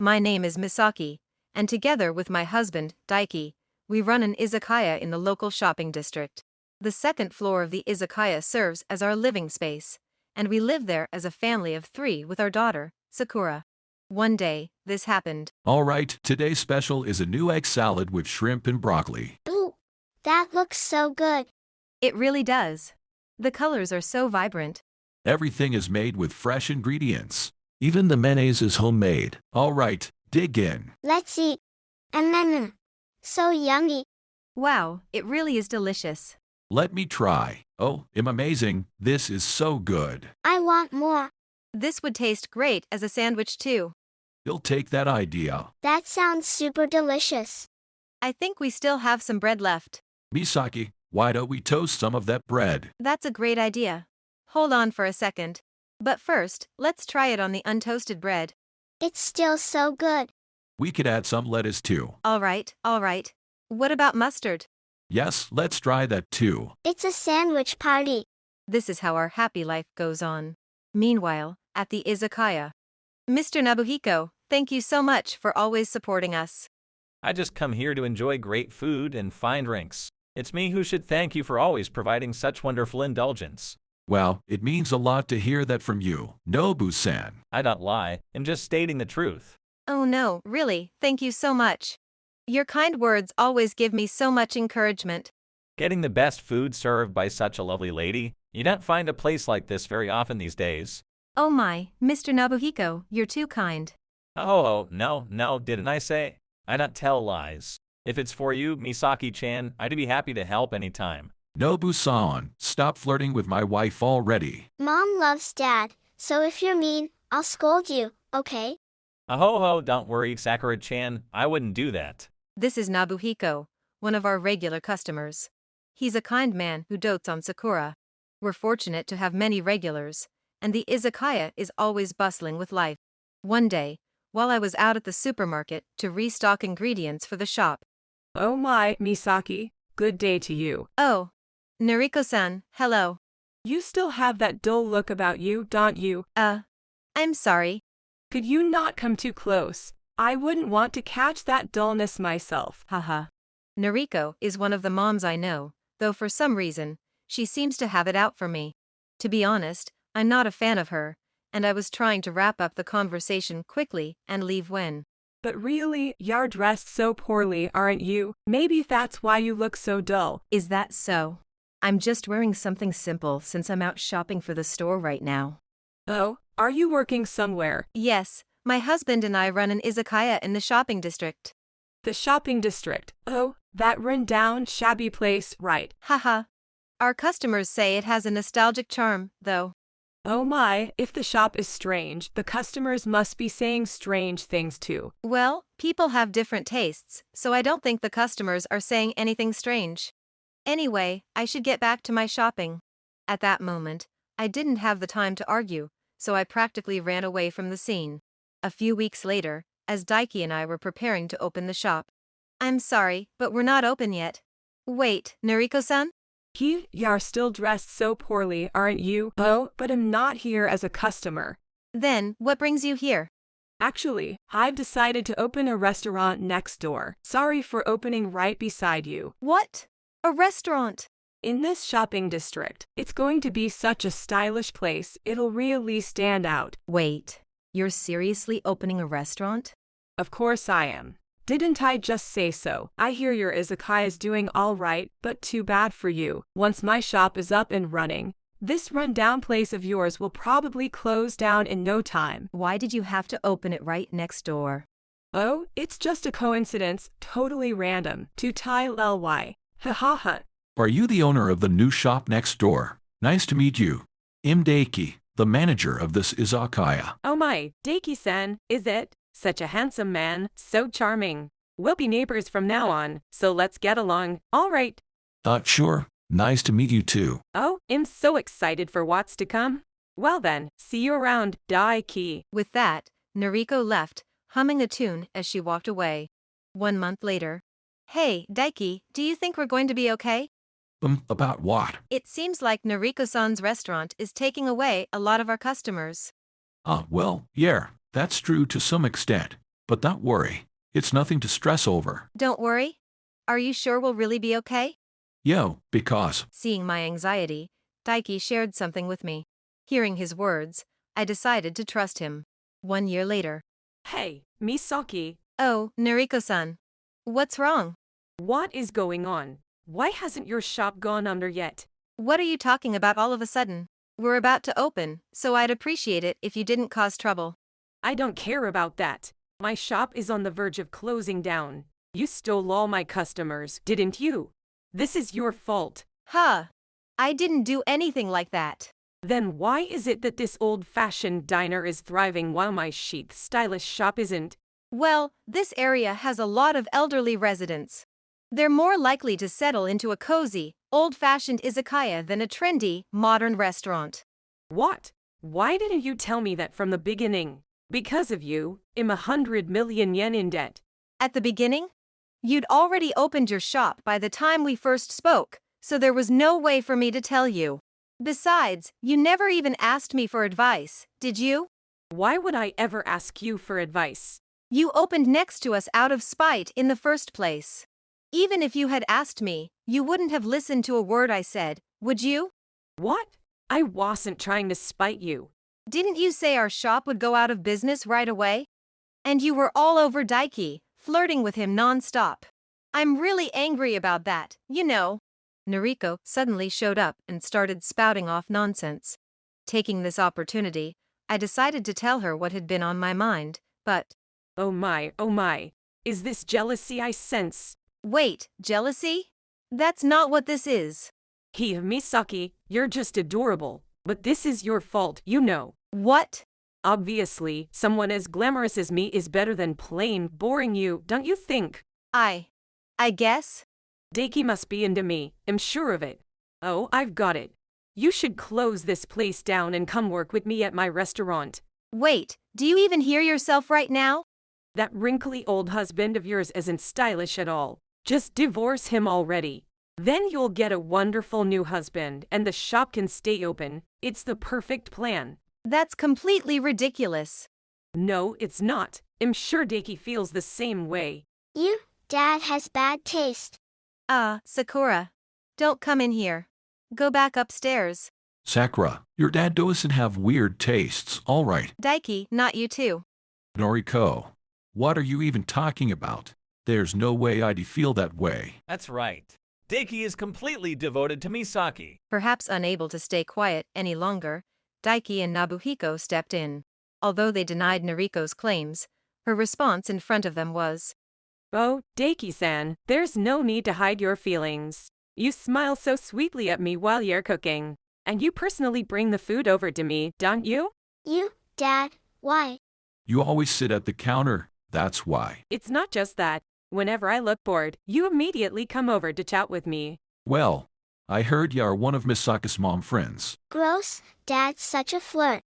My name is Misaki, and together with my husband, Daiki, we run an izakaya in the local shopping district. The second floor of the izakaya serves as our living space, and we live there as a family of 3 with our daughter, Sakura. One day, this happened. All right, today's special is a new egg salad with shrimp and broccoli. Ooh, that looks so good. It really does. The colors are so vibrant. Everything is made with fresh ingredients. Even the mayonnaise is homemade. All right, dig in. Let's eat. So yummy. Wow, it really is delicious. Let me try. Oh, I'm amazing. This is so good. I want more. This would taste great as a sandwich too. You'll take that idea. That sounds super delicious. I think we still have some bread left. Misaki, why don't we toast some of that bread? That's a great idea. Hold on for a second. But first, let's try it on the untoasted bread. It's still so good. We could add some lettuce too. All right. What about mustard? Yes, let's try that too. It's a sandwich party. This is how our happy life goes on. Meanwhile, at the izakaya. Mr. Nobuhiko, thank you so much for always supporting us. I just come here to enjoy great food and fine drinks. It's me who should thank you for always providing such wonderful indulgence. Well, it means a lot to hear that from you, Nobu-san. I don't lie, I'm just stating the truth. Oh no, really, thank you so much. Your kind words always give me so much encouragement. Getting the best food served by such a lovely lady, you don't find a place like this very often these days. Oh my, Mr. Nobuhiko, you're too kind. Oh, no, didn't I say? I don't tell lies. If it's for you, Misaki-chan, I'd be happy to help anytime. Nobu-san, stop flirting with my wife already. Mom loves Dad, so if you're mean, I'll scold you, okay? Oh, don't worry, Sakura-chan, I wouldn't do that. This is Nobuhiko, one of our regular customers. He's a kind man who dotes on Sakura. We're fortunate to have many regulars, and the izakaya is always bustling with life. One day, while I was out at the supermarket to restock ingredients for the shop. Oh my, Misaki, good day to you. Oh, Noriko-san, hello. You still have that dull look about you, don't you? I'm sorry. Could you not come too close? I wouldn't want to catch that dullness myself. Haha. Noriko is one of the moms I know, though for some reason, she seems to have it out for me. To be honest, I'm not a fan of her, and I was trying to wrap up the conversation quickly and leave when. But really, you're dressed so poorly, aren't you? Maybe that's why you look so dull. Is that so? I'm just wearing something simple since I'm out shopping for the store right now. Oh, are you working somewhere? Yes, my husband and I run an izakaya in the shopping district. The shopping district. Oh, that run-down, shabby place, right. Haha. Our customers say it has a nostalgic charm, though. Oh my, if the shop is strange, the customers must be saying strange things too. Well, people have different tastes, so I don't think the customers are saying anything strange. Anyway, I should get back to my shopping. At that moment, I didn't have the time to argue, so I practically ran away from the scene. A few weeks later, as Daiki and I were preparing to open the shop. I'm sorry, but we're not open yet. Wait, Noriko-san? You're still dressed so poorly, aren't you? Oh, but I'm not here as a customer. Then, what brings you here? Actually, I've decided to open a restaurant next door. Sorry for opening right beside you. What? A restaurant? In this shopping district, it's going to be such a stylish place, it'll really stand out. Wait, you're seriously opening a restaurant? Of course I am. Didn't I just say so? I hear your izakaya is doing all right, but too bad for you. Once my shop is up and running, this run-down place of yours will probably close down in no time. Why did you have to open it right next door? Oh, it's just a coincidence, totally random. To tie ly. Ha ha ha. Are you the owner of the new shop next door? Nice to meet you. I'm Daiki, the manager of this izakaya. Oh my, Daiki-san, is it? Such a handsome man, so charming. We'll be neighbors from now on, so let's get along, all right? Sure. Nice to meet you too. Oh, I'm so excited for what's to come. Well then, see you around, Daiki. With that, Noriko left, humming a tune as she walked away. 1 month later. Hey, Daiki, do you think we're going to be okay? About what? It seems like Noriko-san's restaurant is taking away a lot of our customers. Well, yeah, that's true to some extent. But don't worry. It's nothing to stress over. Don't worry. Are you sure we'll really be okay? Yo, because. Seeing my anxiety, Daiki shared something with me. Hearing his words, I decided to trust him. 1 year later. Hey, Misaki, Oh, Nariko-san. What's wrong? what is going on? Why hasn't your shop gone under yet? What are you talking about all of a sudden? We're about to open, so I'd appreciate it if you didn't cause trouble. I don't care about that. My shop is on the verge of closing down. You stole all my customers, didn't you? This is your fault. Huh. I didn't do anything like that. Then why is it that this old-fashioned diner is thriving while my chic, stylish shop isn't? Well, this area has a lot of elderly residents. They're more likely to settle into a cozy, old-fashioned izakaya than a trendy, modern restaurant. What? Why didn't you tell me that from the beginning? Because of you, I'm 100 million yen in debt. At the beginning, you'd already opened your shop by the time we first spoke, so there was no way for me to tell you. Besides, you never even asked me for advice, did you? Why would I ever ask you for advice? You opened next to us out of spite in the first place. Even if you had asked me, you wouldn't have listened to a word I said, would you? What? I wasn't trying to spite you. Didn't you say our shop would go out of business right away? And you were all over Daiki, flirting with him non-stop. I'm really angry about that, you know. Noriko suddenly showed up and started spouting off nonsense. Taking this opportunity, I decided to tell her what had been on my mind, but… Oh my, is this jealousy I sense? Wait, jealousy? That's not what this is. Misaki, you're just adorable, but this is your fault, you know. What? Obviously, someone as glamorous as me is better than plain boring you, don't you think? I guess? Daiki must be into me, I'm sure of it. Oh, I've got it. You should close this place down and come work with me at my restaurant. Wait, do you even hear yourself right now? That wrinkly old husband of yours isn't stylish at all. Just divorce him already. Then you'll get a wonderful new husband and the shop can stay open. It's the perfect plan. That's completely ridiculous. No, it's not. I'm sure Daiki feels the same way. Dad has bad taste. Sakura. Don't come in here. Go back upstairs. Sakura, your dad doesn't have weird tastes, all right. Daiki, not you too. Noriko, what are you even talking about? There's no way I'd feel that way. That's right. Daiki is completely devoted to Misaki. Perhaps unable to stay quiet any longer, Daiki and Nobuhiko stepped in. Although they denied Noriko's claims, her response in front of them was, Oh, Daiki-san, there's no need to hide your feelings. You smile so sweetly at me while you're cooking. And you personally bring the food over to me, don't you? Dad, why? You always sit at the counter, that's why. It's not just that. Whenever I look bored, you immediately come over to chat with me. Well, I heard you are one of Misaki's mom friends. Gross, Dad's such a flirt.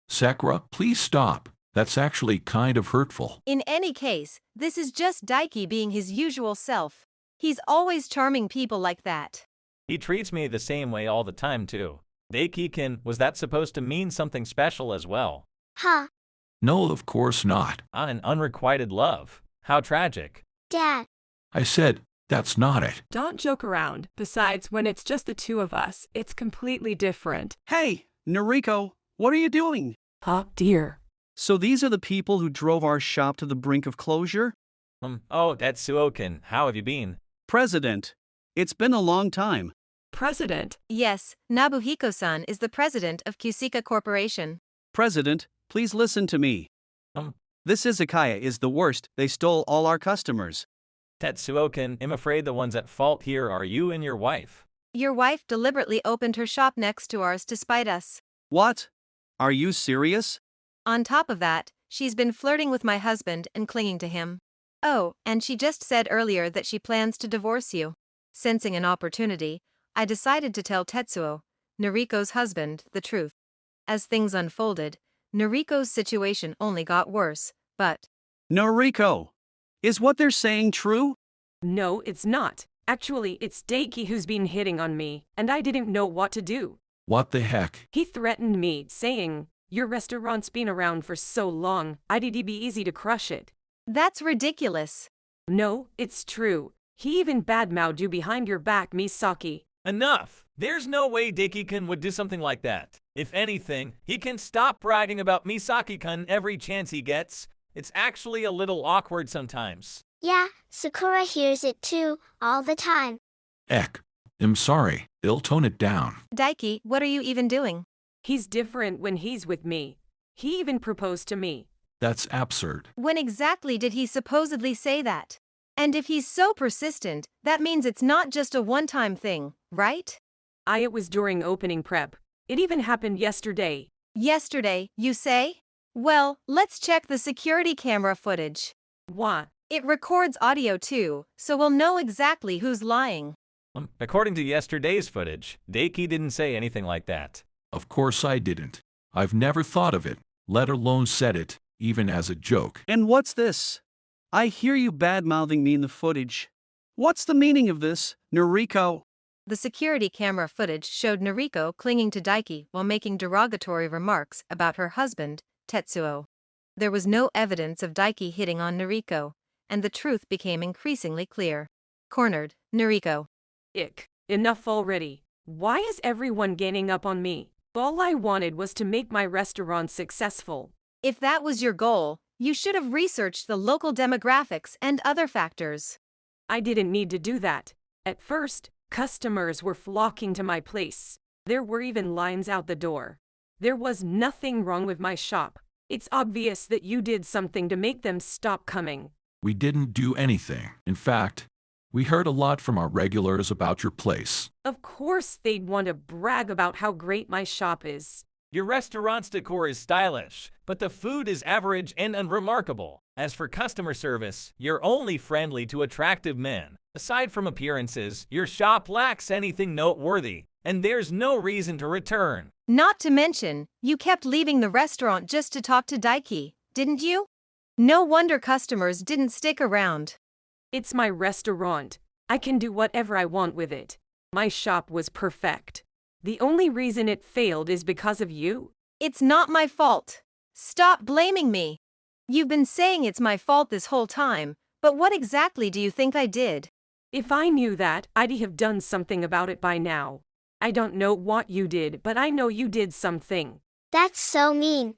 Sakura, please stop. That's actually kind of hurtful. In any case, this is just Daiki being his usual self. He's always charming people like that. He treats me the same way all the time too. Daiki-kin, was that supposed to mean something special as well? Huh. No, of course not. An unrequited love. How tragic. Dad. I said, that's not it. Don't joke around. Besides, when it's just the two of us, it's completely different. Hey, Noriko, what are you doing? Oh, dear. So these are the people who drove our shop to the brink of closure? Oh, Tetsuo-kin, how have you been? President, it's been a long time. President. Yes, Nobuhiko-san is the president of Kusika Corporation. President, please listen to me. This izakaya is the worst, they stole all our customers. Tetsuo-kin, I'm afraid the ones at fault here are you and your wife. Your wife deliberately opened her shop next to ours to spite us. What? Are you serious? On top of that, she's been flirting with my husband and clinging to him. Oh, and she just said earlier that she plans to divorce you. Sensing an opportunity, I decided to tell Tetsuo, Noriko's husband, the truth. As things unfolded, Noriko's situation only got worse, but… Noriko, is what they're saying true? No, it's not. Actually, it's Daiki who's been hitting on me, and I didn't know what to do. What the heck? He threatened me, saying, your restaurant's been around for so long, it'd be easy to crush it. That's ridiculous. No, it's true. He even badmouthed you behind your back, Misaki. Enough! There's no way Deki-kun would do something like that. If anything, he can stop bragging about Misaki-kun every chance he gets. It's actually a little awkward sometimes. Yeah, Sakura hears it too, all the time. Eck. I'm sorry. They'll tone it down. Daiki, what are you even doing? He's different when he's with me. He even proposed to me. That's absurd. When exactly did he supposedly say that? And if he's so persistent, that means it's not just a one-time thing, right? It was during opening prep. It even happened yesterday. Yesterday, you say? Well, let's check the security camera footage. What? It records audio too, so we'll know exactly who's lying. According to yesterday's footage, Deki didn't say anything like that. Of course I didn't. I've never thought of it, let alone said it, even as a joke. And what's this? I hear you bad-mouthing me in the footage. What's the meaning of this, Noriko? The security camera footage showed Noriko clinging to Daiki while making derogatory remarks about her husband, Tetsuo. There was no evidence of Daiki hitting on Noriko, and the truth became increasingly clear. Cornered, Noriko. Ick. Enough already. Why is everyone ganging up on me? All I wanted was to make my restaurant successful. If that was your goal, you should have researched the local demographics and other factors. I didn't need to do that. At first, customers were flocking to my place. There were even lines out the door. There was nothing wrong with my shop. It's obvious that you did something to make them stop coming. We didn't do anything. In fact, we heard a lot from our regulars about your place. Of course they'd want to brag about how great my shop is. Your restaurant's decor is stylish, but the food is average and unremarkable. As for customer service, you're only friendly to attractive men. Aside from appearances, your shop lacks anything noteworthy, and there's no reason to return. Not to mention, you kept leaving the restaurant just to talk to Daiki, didn't you? No wonder customers didn't stick around. It's my restaurant. I can do whatever I want with it. My shop was perfect. The only reason it failed is because of you. It's not my fault. Stop blaming me. You've been saying it's my fault this whole time, but what exactly do you think I did? If I knew that, I'd have done something about it by now. I don't know what you did, but I know you did something. That's so mean.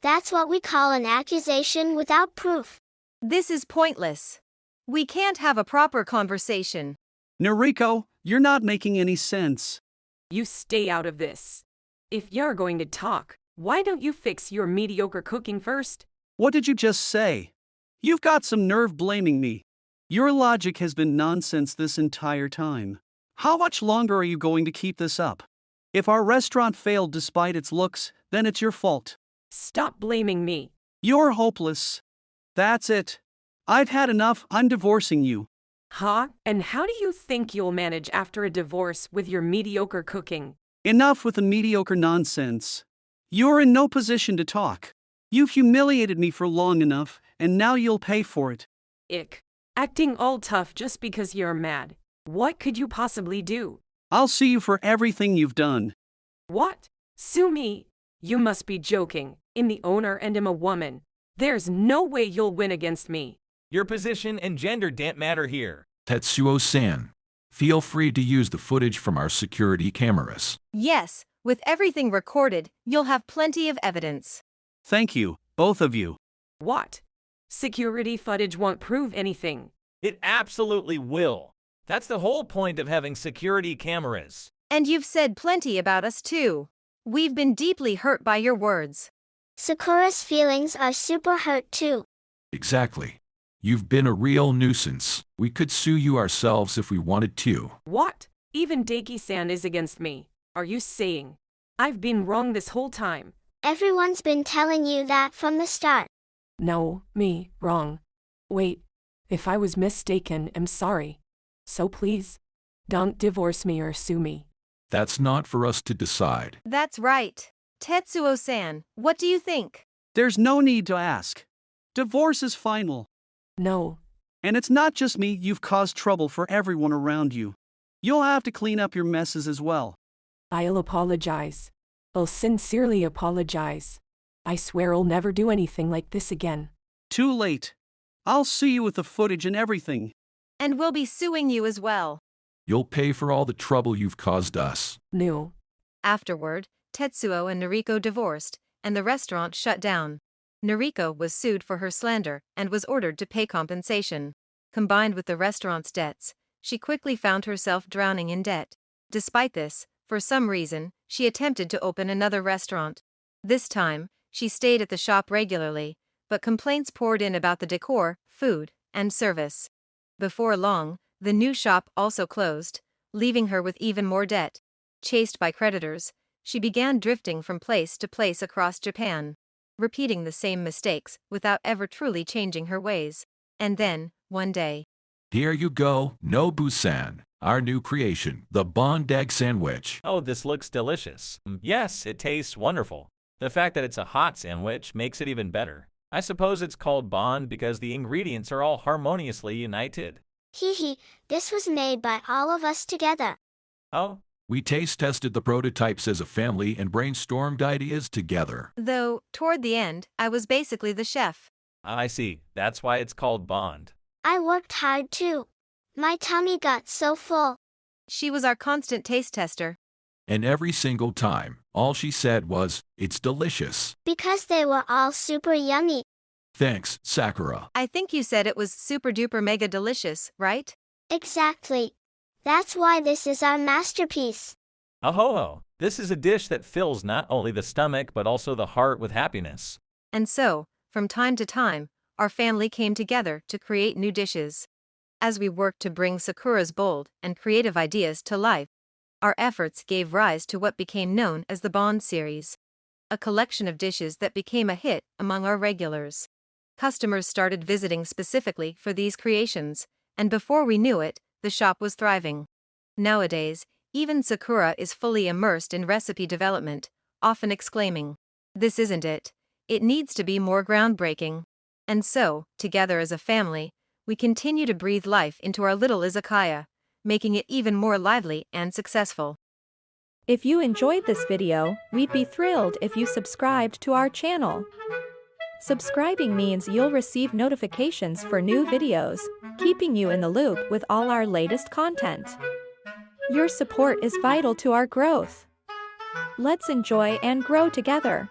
That's what we call an accusation without proof. This is pointless. We can't have a proper conversation. Noriko, you're not making any sense. You stay out of this. If you're going to talk, why don't you fix your mediocre cooking first? What did you just say? You've got some nerve blaming me. Your logic has been nonsense this entire time. How much longer are you going to keep this up? If our restaurant failed despite its looks, then it's your fault. Stop blaming me. You're hopeless. That's it. I've had enough. I'm divorcing you. Huh? And how do you think you'll manage after a divorce with your mediocre cooking? Enough with the mediocre nonsense. You're in no position to talk. You've humiliated me for long enough, and now you'll pay for it. Ick. Acting all tough just because you're mad. What could you possibly do? I'll sue you for everything you've done. What? Sue me? You must be joking. I'm the owner and I'm a woman. There's no way you'll win against me. Your position and gender don't matter here. Tetsuo-san, feel free to use the footage from our security cameras. Yes, with everything recorded, you'll have plenty of evidence. Thank you, both of you. What? Security footage won't prove anything. It absolutely will. That's the whole point of having security cameras. And you've said plenty about us too. We've been deeply hurt by your words. Sakura's feelings are super hurt too. Exactly. You've been a real nuisance. We could sue you ourselves if we wanted to. What? Even Daiki-san is against me. Are you saying I've been wrong this whole time? Everyone's been telling you that from the start. No, me, wrong. Wait, if I was mistaken, I'm sorry. So please, don't divorce me or sue me. That's not for us to decide. That's right. Tetsuo-san, what do you think? There's no need to ask. Divorce is final. No. And it's not just me, you've caused trouble for everyone around you. You'll have to clean up your messes as well. I'll apologize. I'll sincerely apologize. I swear I'll never do anything like this again. Too late. I'll sue you with the footage and everything. And we'll be suing you as well. You'll pay for all the trouble you've caused us. No. Afterward, Tetsuo and Noriko divorced, and the restaurant shut down. Noriko was sued for her slander and was ordered to pay compensation. Combined with the restaurant's debts, she quickly found herself drowning in debt. Despite this, for some reason, she attempted to open another restaurant. This time, she stayed at the shop regularly, but complaints poured in about the decor, food, and service. Before long, the new shop also closed, leaving her with even more debt. Chased by creditors, she began drifting from place to place across Japan, repeating the same mistakes without ever truly changing her ways. And then, one day, Here you go, Nobu-san, our new creation, the Bond Egg Sandwich. Oh, this looks delicious. Yes, it tastes wonderful. The fact that it's a hot sandwich makes it even better. I suppose it's called Bond because the ingredients are all harmoniously united. Hee hee, this was made by all of us together. Oh, We taste tested the prototypes as a family and brainstormed ideas together. though, toward the end, I was basically the chef. I see. That's why it's called Bond. I worked hard too. My tummy got so full. She was our constant taste tester. And every single time, all she said was, "It's delicious." Because they were all super yummy. Thanks, Sakura. I think you said it was super duper mega delicious, right? Exactly. That's why this is our masterpiece. Oh ho ho. This is a dish that fills not only the stomach but also the heart with happiness. And so, from time to time, our family came together to create new dishes. As we worked to bring Sakura's bold and creative ideas to life, our efforts gave rise to what became known as the Bond series, a collection of dishes that became a hit among our regulars. Customers started visiting specifically for these creations, and before we knew it, the shop was thriving. Nowadays, even Sakura is fully immersed in recipe development, often exclaiming, "This isn't it. It needs to be more groundbreaking." And so, together as a family, we continue to breathe life into our little izakaya, making it even more lively and successful. If you enjoyed this video, we'd be thrilled if you subscribed to our channel. Subscribing means you'll receive notifications for new videos, keeping you in the loop with all our latest content. Your support is vital to our growth. Let's enjoy and grow together.